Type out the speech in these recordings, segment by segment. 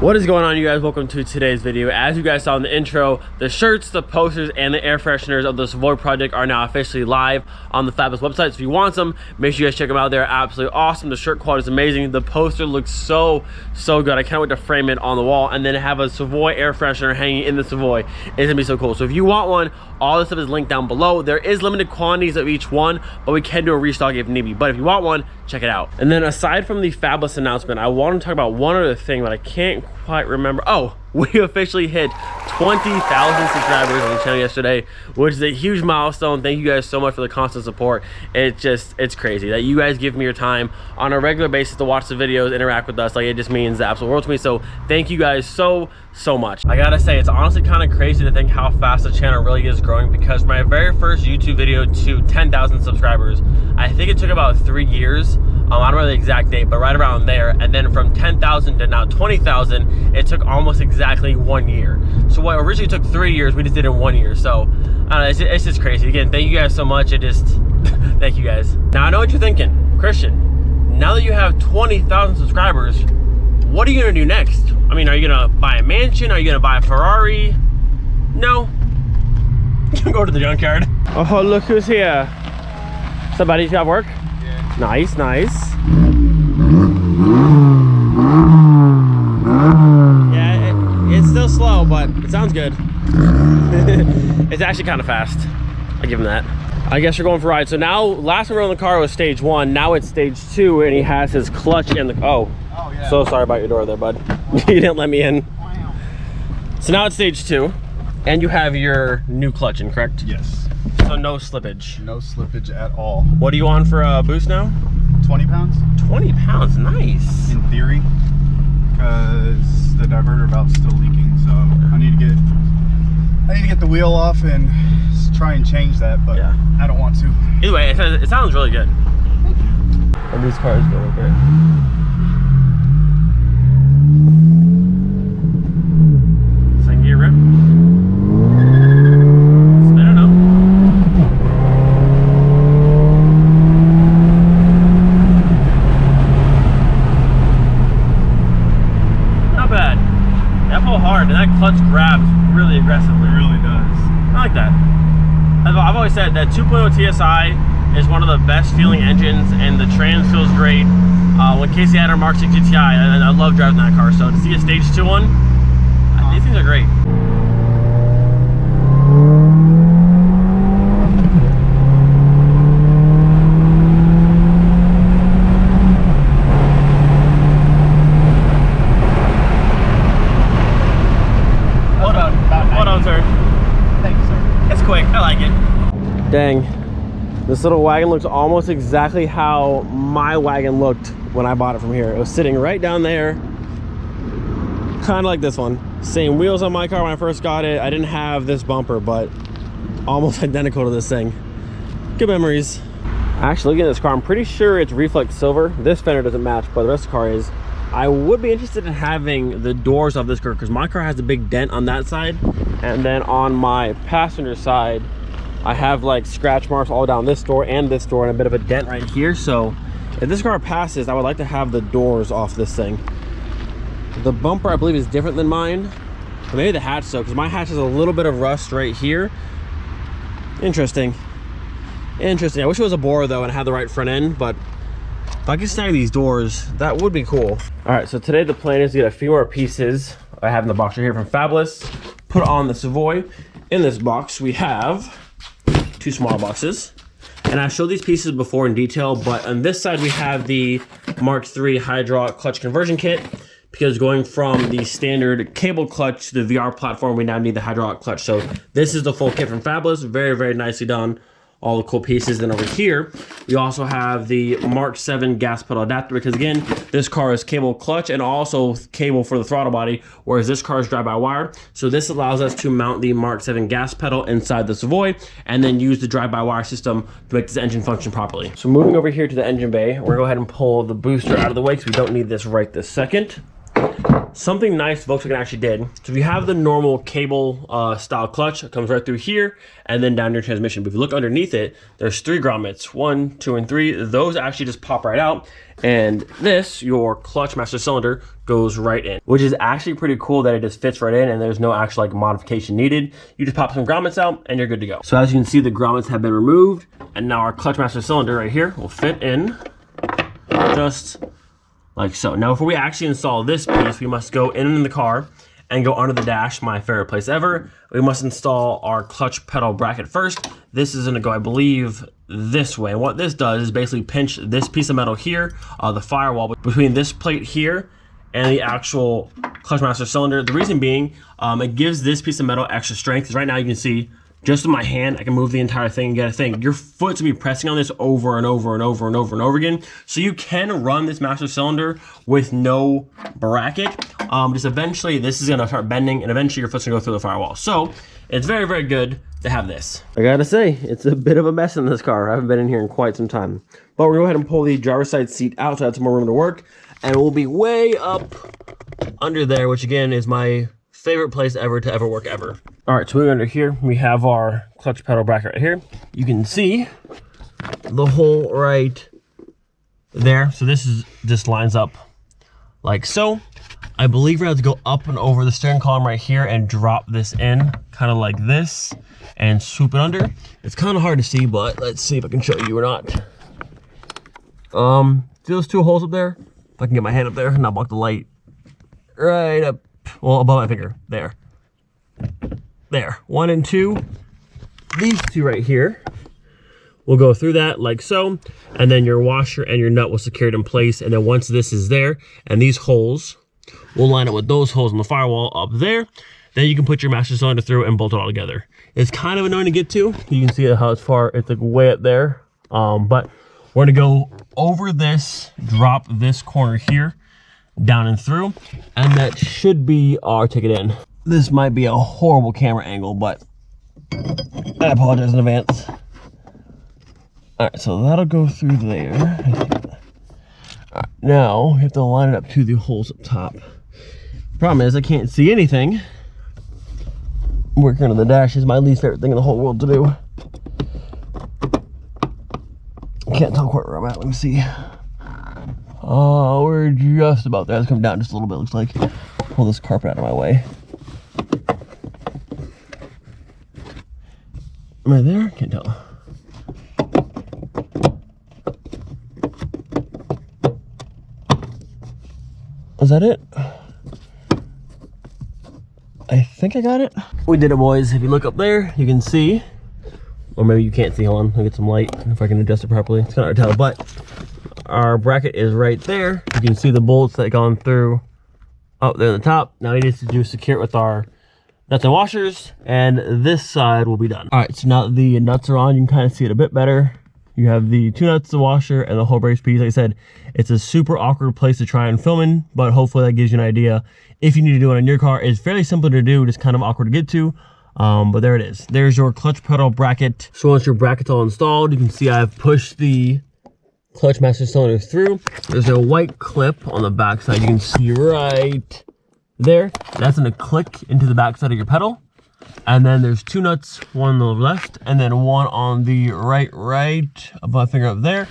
What is going on, you guys? Welcome to today's video. As you guys saw in the intro, the shirts, the posters, and the air fresheners of the Savoy project are now officially live on the Fabless website. So if you want some, make sure you guys check them out. They're absolutely awesome. The shirt quality is amazing. The poster looks so good. I can't wait to frame it on the wall and then have a Savoy air freshener hanging in the Savoy. It's gonna be so cool. So if you want one, all this stuff is linked down below. There is limited quantities of each one, but we can do a restock if need be. But if you want one, check it out. And then aside from the Fabless announcement, I want to talk about one other thing, but I can't quite remember. Oh, we officially hit 20,000 subscribers on the channel yesterday, which is a huge milestone. Thank you guys so much for the constant support. It's crazy that you guys give me your time on a regular basis to watch the videos, interact with us. Like, it just means the absolute world to me. So thank you guys so much. I gotta say, it's honestly kind of crazy to think how fast the channel really is growing, because my very first YouTube video to 10,000 subscribers, I think it took about 3 years. I don't remember the exact date, but right around there. And then from 10,000 to now 20,000, it took almost exactly 1 year. So what originally took 3 years, we just did in 1 year. So it's just crazy. Again, thank you guys so much. Thank you guys. Now I know what you're thinking, Christian. Now that you have 20,000 subscribers, what are you gonna do next? I mean, are you gonna buy a mansion? Are you gonna buy a Ferrari? No. Go to the junkyard. Oh, look who's here. Somebody got work? Yeah. Nice. Yeah, it's still slow, but it sounds good. It's actually kind of fast. I give him that. I guess you're going for a ride. So now, last time we were in the car was stage 1. Now it's stage 2, and he has his clutch in the... Oh yeah. So sorry about your door there, bud. You didn't let me in. Wow. So now it's stage 2, and you have your new clutch in, correct? Yes. So no slippage. No slippage at all. What are you on for a boost now? 20 pounds. 20 pounds, nice. In theory, because the diverter valve's still leaking, so I need to get the wheel off and try and change that, but yeah. I don't want to. Either way, it sounds really good. Thank you. And these cars go okay. Second gear rip. Spin it up. Not bad. That pull hard, and that clutch grabs really aggressively. It really does. I like that. I've always said that 2.0 TSI is one of the best feeling engines, and the trans feels great. When Casey had her Mark 6 GTI, and I love driving that car, so to see a stage 2 one, these things are great. Hold on, sir. Thank you, sir. It's quick. I like it. Dang. This little wagon looks almost exactly how my wagon looked when I bought it from here. It was sitting right down there, kind of like this one. Same wheels on my car when I first got it. I didn't have this bumper, but almost identical to this thing. Good memories. Actually, looking at this car, I'm pretty sure it's reflex silver. This fender doesn't match, but the rest of the car is. I would be interested in having the doors of this car, because my car has a big dent on that side, and then on my passenger side I have like scratch marks all down this door and this door, and a bit of a dent right here. So if this car passes, I would like to have the doors off this thing. The bumper, I believe, is different than mine, or maybe the hatch, though, because my hatch has a little bit of rust right here. Interesting. I wish it was a Bora though and had the right front end, but if I could snag these doors, that would be cool. All right, so today the plan is to get a few more pieces I have in the box right here from Fabless, put on the Savoy. In this box we have 2 small boxes, and I showed these pieces before in detail, but on this side we have the Mark III hydraulic clutch conversion kit, because going from the standard cable clutch to the VR platform, we now need the hydraulic clutch. So this is the full kit from Fabless. Very nicely done. All the cool pieces. Then over here we also have the Mark 7 gas pedal adapter, because again, this car is cable clutch and also cable for the throttle body, whereas this car is drive-by-wire. So this allows us to mount the Mark 7 gas pedal inside the Savoy and then use the drive-by-wire system to make this engine function properly. So moving over here to the engine bay, we're gonna go ahead and pull the booster out of the way, because we don't need this right this second. Something nice Volkswagen actually did. So if you have the normal cable style clutch, it comes right through here and then down your transmission. But if you look underneath it, there's 3 grommets, 1, 2, and 3. Those actually just pop right out. And this, your clutch master cylinder, goes right in, which is actually pretty cool that it just fits right in and there's no actual like modification needed. You just pop some grommets out and you're good to go. So as you can see, the grommets have been removed and now our clutch master cylinder right here will fit in just like so. Now, before we actually install this piece, we must go in the car and go under the dash, my favorite place ever. We must install our clutch pedal bracket first. This is gonna go, I believe, this way. And what this does is basically pinch this piece of metal here, the firewall between this plate here and the actual clutch master cylinder. The reason being, it gives this piece of metal extra strength. Because right now you can see, just with my hand, I can move the entire thing and get a thing. Your foot's gonna be pressing on this over and over and over and over and over again. So you can run this master cylinder with no bracket. Just eventually this is gonna start bending and eventually your foot's gonna go through the firewall. So it's very, very good to have this. I gotta say, it's a bit of a mess in this car. I haven't been in here in quite some time. But we're gonna go ahead and pull the driver's side seat out so I have some more room to work. And we'll be way up under there, which again is my favorite place ever to ever work ever. All right, so moving under here, we have our clutch pedal bracket right here. You can see the hole right there. So this lines up like so. I believe we're going to go up and over the steering column right here and drop this in kind of like this and swoop it under. It's kind of hard to see, but let's see if I can show you or not. See those 2 holes up there? If I can get my hand up there and not block the light. Right up, well, above my finger, there. There, 1 and 2. These 2 right here will go through that like so, and then your washer and your nut will secure it in place. And then once this is there, and these holes will line up with those holes in the firewall up there, then you can put your master cylinder through and bolt it all together. It's kind of annoying to get to. You can see how it's far, it's like way up there. But we're gonna go over this, drop this corner here, down and through, and that should be our ticket in. This might be a horrible camera angle, but I apologize in advance. All right, so that'll go through there. All right, now we have to line it up to the holes up top. Problem is I can't see anything. Working on the dash is my least favorite thing in the whole world to do. I can't tell quite where I'm at, let me see. We're just about there. Let's come down just a little bit, looks like. Pull this carpet out of my way. Am I there? Can't tell. Is that it? I think I got it. We did it, boys. If you look up there, you can see, or maybe you can't see, hold on, I'll get some light if I can adjust it properly. It's kind of hard to tell, but our bracket is right there. You can see the bolts that gone through up there in the top. Now we need to do secure it with our nuts and washers, and this side will be done. All right, so now that the nuts are on, you can kind of see it a bit better. You have the 2 nuts, the washer, and the whole brace piece. Like I said, it's a super awkward place to try and film in, but hopefully that gives you an idea. If you need to do it on your car, it's fairly simple to do, just kind of awkward to get to. But there it is. There's your clutch pedal bracket. So once your bracket's all installed, you can see I've pushed the clutch master cylinder through. There's a white clip on the back side. You can see right there. That's gonna click into the back side of your pedal. And then there's 2 nuts, 1 on the left, and then 1 on the right above my finger up there.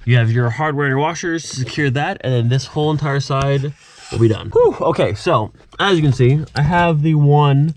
You have your hardware and your washers, secure that, and then this whole entire side will be done. Whew, okay, so as you can see, I have the 1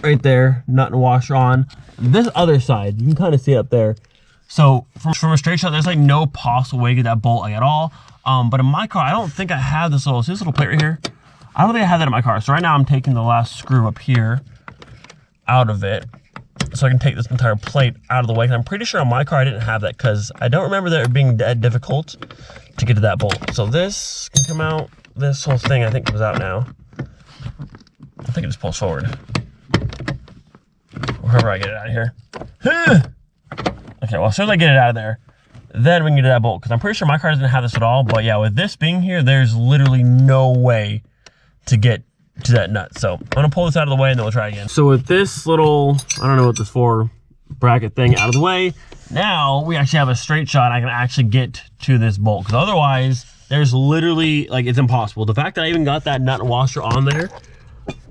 right there, nut and washer on. This other side, you can kind of see it up there. So from a straight shot, there's like no possible way to get that bolt like at all. But in my car, I don't think I have this little plate right here. I don't think I have that in my car. So right now I'm taking the last screw up here out of it so I can take this entire plate out of the way. And I'm pretty sure on my car I didn't have that because I don't remember that it being that difficult to get to that bolt. So this can come out. This whole thing I think comes out now. I think it just pulls forward. Wherever I get it out of here. Okay, well as soon as I get it out of there, then we can get to that bolt because I'm pretty sure my car doesn't have this at all. But yeah, with this being here, there's literally no way to get to that nut. So I'm gonna pull this out of the way and then we'll try again. So with this little, I don't know what this for, bracket thing out of the way. Now we actually have a straight shot. I can actually get to this bolt, because otherwise there's literally, like, it's impossible. The fact that I even got that nut washer on there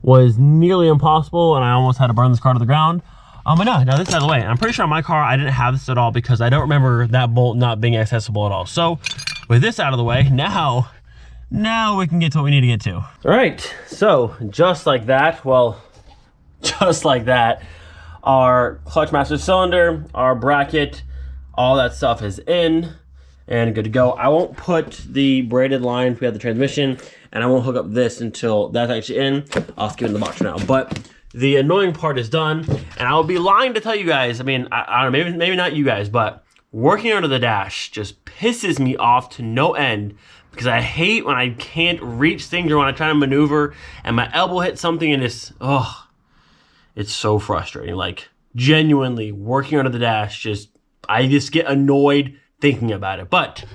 was nearly impossible, and I almost had to burn this car to the ground. But no, now this is out of the way. And I'm pretty sure on my car I didn't have this at all, because I don't remember that bolt not being accessible at all. So with this out of the way, now we can get to what we need to get to. All right, so just like that, well, just like that, our clutch master cylinder, our bracket, all that stuff is in and good to go. I won't put the braided line if we have the transmission, and I won't hook up this until that's actually in. I'll skip in the box for now. But the annoying part is done, and I will be lying to tell you guys, I mean, I don't know, maybe not you guys, but working under the dash just pisses me off to no end, because I hate when I can't reach things or when I try to maneuver and my elbow hits something and it's so frustrating. Like, genuinely, working under the dash, I just get annoyed thinking about it. But,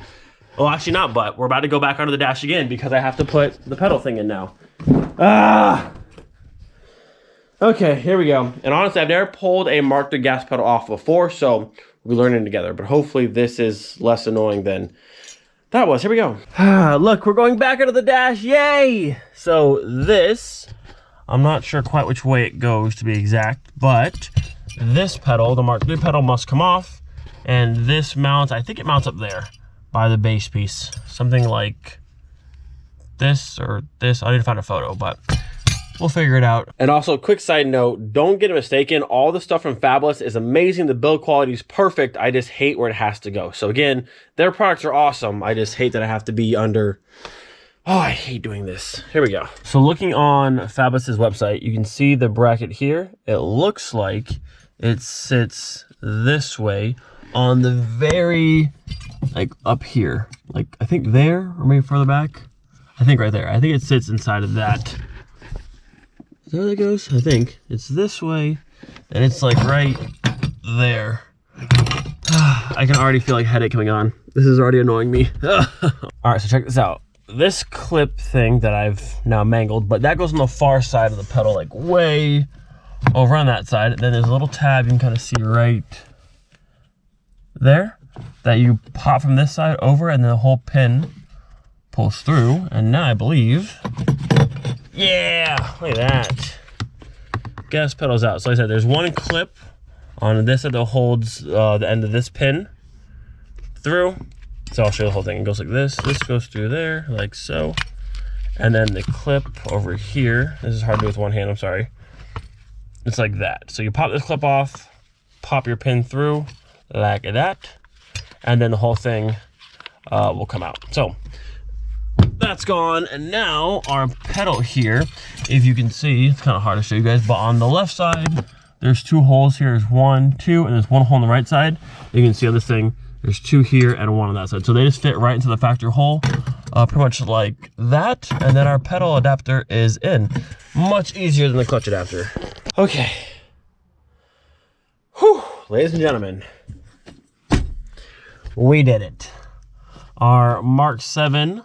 well, actually not but, we're about to go back under the dash again because I have to put the pedal thing in now. Okay, here we go. And honestly, I've never pulled a Mark II gas pedal off before, so we're learning together. But hopefully this is less annoying than that was. Here we go. Look, we're going back under the dash, yay! So this, I'm not sure quite which way it goes to be exact, but this pedal, the Mark III pedal, must come off, and this mounts, I think it mounts up there by the base piece. Something like this or this. I need to find a photo, but we'll figure it out. And also, quick side note, don't get it mistaken, all the stuff from Fabless is amazing. The build quality is perfect. I just hate where it has to go. So again, their products are awesome. I just hate that I have to be under... Oh, I hate doing this. Here we go. So looking on Fabless's website, you can see the bracket here. It looks like it sits this way on the very, like, up here. Like, I think there, or maybe further back. I think right there. I think it sits inside of that. Is that where that goes? I think it's this way, and it's like right there. I can already feel like headache coming on. This is already annoying me. All right, so check this out. This clip thing that I've now mangled, but that goes on the far side of the pedal, like way over on that side. And then there's a little tab you can kind of see right there that you pop from this side over, and then the whole pin pulls through. And now I believe, yeah, look at that. Gas pedal's out. So like I said, there's one clip on this side that holds the end of this pin through. So I'll show you the whole thing. It goes like this. This goes through there, like so. And then the clip over here, this is hard to do with one hand, I'm sorry. It's like that. So you pop this clip off, pop your pin through, like that. And then the whole thing will come out. So that's gone. And now our pedal here, if you can see, it's kind of hard to show you guys, but on the left side, there's two holes here. There's 1, 2, and there's one hole on the right side. You can see on this thing, there's 2 here and 1 on that side. So they just fit right into the factory hole, pretty much like that. And then our pedal adapter is in. Much easier than the clutch adapter. Okay. Whew, ladies and gentlemen, we did it. Our Mark 7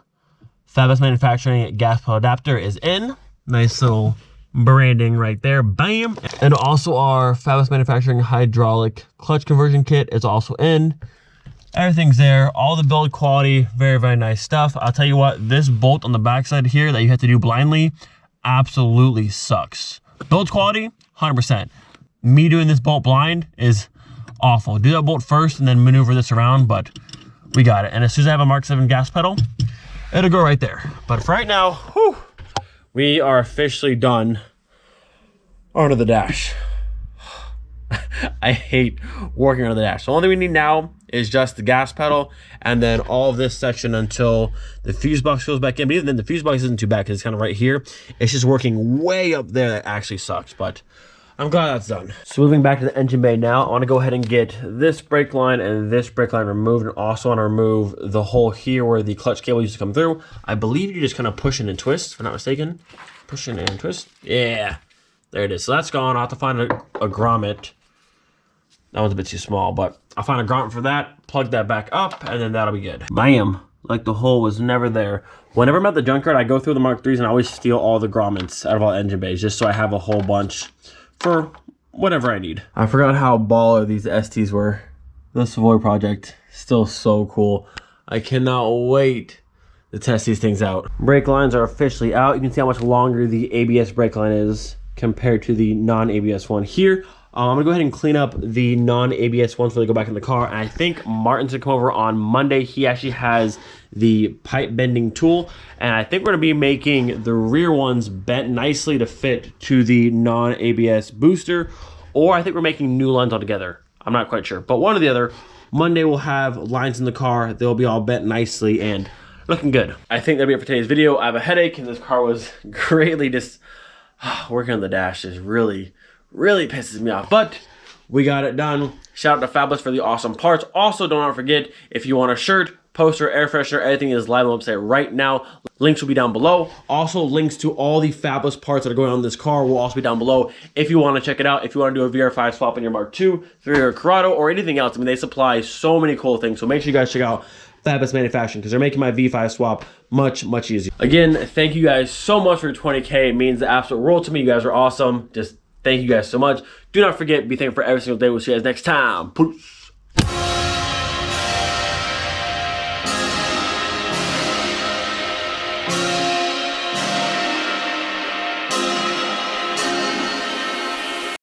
Fabless Manufacturing gas pedal adapter is in. Nice little branding right there, bam. And also our Fabless Manufacturing hydraulic clutch conversion kit is also in. Everything's there, all the build quality, very, very nice stuff. I'll tell you what, this bolt on the backside here that you have to do blindly absolutely sucks. Build quality, 100%. Me doing this bolt blind is awful. Do that bolt first and then maneuver this around, but we got it. And as soon as I have a Mark 7 gas pedal, it'll go right there. But for right now, whew, we are officially done under the dash. I hate working under the dash. The only thing we need now is just the gas pedal and then all of this section until the fuse box goes back in. But even then, the fuse box isn't too bad because it's kind of right here. It's just working way up there that actually sucks, but I'm glad that's done. So moving back to the engine bay now, I want to go ahead and get this brake line and this brake line removed, and also want to remove the hole here where the clutch cable used to come through. I believe you just kind of push in and twist, if I'm not mistaken. Push in and twist. Yeah, there it is. So that's gone. I'll have to find a grommet. That one's a bit too small, but I'll find a grommet for that, plug that back up, and then that'll be good. Bam! Like the hole was never there. Whenever I'm at the junkyard, I go through the Mark IIIs and I always steal all the grommets out of all engine bays just so I have a whole bunch for whatever I need. I forgot how baller these STs were. The Savoy project, still so cool. I cannot wait to test these things out. Brake lines are officially out. You can see how much longer the ABS brake line is compared to the non-ABS one here. I'm gonna go ahead and clean up the non-ABS ones before they go back in the car. And I think Martin's gonna come over on Monday. He actually has the pipe bending tool. And I think we're gonna be making the rear ones bent nicely to fit to the non-ABS booster. Or I think we're making new lines altogether. I'm not quite sure, but one or the other. Monday we'll have lines in the car. They'll be all bent nicely and looking good. I think that'll be it for today's video. I have a headache and this car was greatly just working on the dash is really pisses me off, but we got it done. Shout out to Fabless for the awesome parts. Also, don't forget, if you want a shirt, poster, air freshener, everything is live on the website right now. Links will be down below. Also, links to all the Fabless parts that are going on in this car will also be down below if you want to check it out. If you want to do a VR5 swap in your Mark II, through your Corrado, or anything else. I mean, they supply so many cool things, so make sure you guys check out Fabless Manufacturing because they're making my V5 swap much easier. Again, thank you guys so much for your 20K. It means the absolute world to me. You guys are awesome. Just thank you guys so much. Do not forget, be thankful for every single day. We'll see you guys next time. Peace.